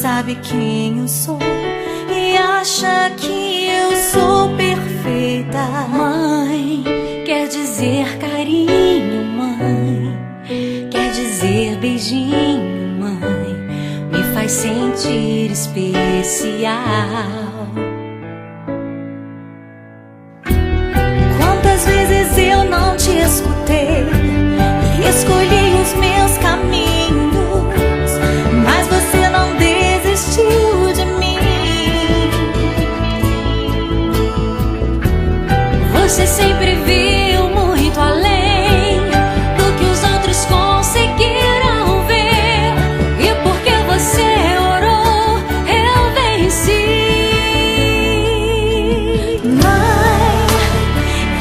sabe quem eu sou e acha que eu sou perfeita. Mãe, quer dizer carinho, mãe, quer dizer beijinho, mãe, me faz sentir especial. Quantas vezes eu não te escutei e escolhi os meus caminhos, mas você não desistiu de mim. Você sempre viu muito além do que os outros conseguiram ver, e porque você orou, eu venci. Mãe,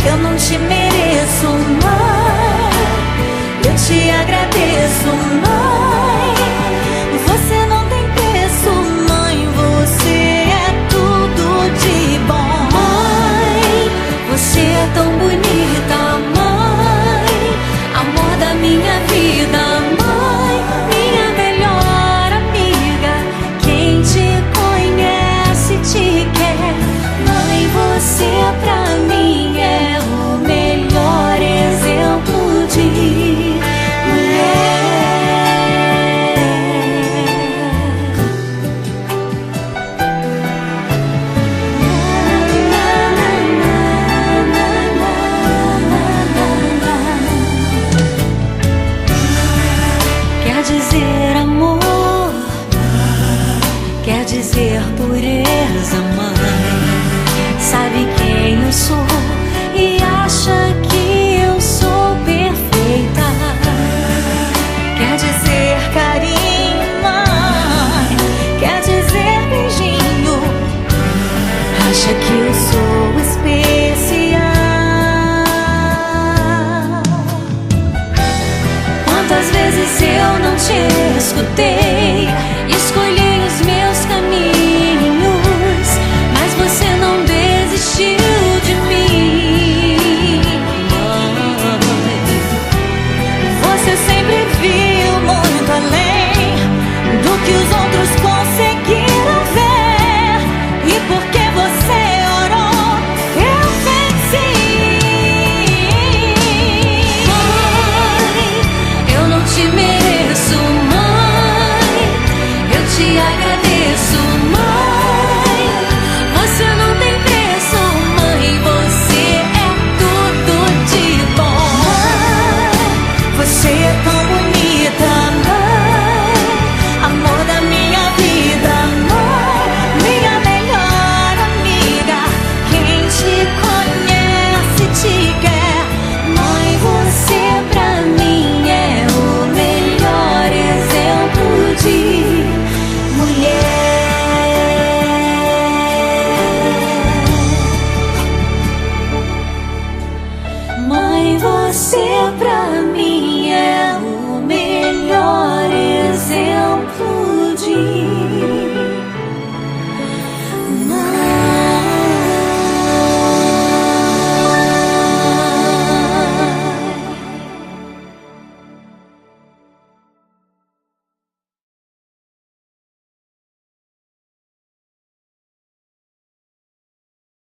eu não te mereço, mãe, eu te agradeço, mãe. Você não tem preço, mãe, você é tudo de bom. Mãe, você é tão bonita, mãe, amor da minha vida, mãe, minha melhor amiga. Quem te conhece te quer, mãe, você pra mim é o melhor exemplo de mulher. Quer dizer amor, quer dizer pureza, mãe, sabe quem eu sou e acha que eu sou perfeita. Quer dizer carinho, mãe, quer dizer beijinho, acha que eu sou especial. Quantas vezes eu não te escutei, escolhi os meus caminhos, mas você não desistiu de mim. Você sempre viu muito além do que os outros conseguiram ver, e porque você orou, eu venci. Mãe, eu não te mereço, mãe, eu te agradeço,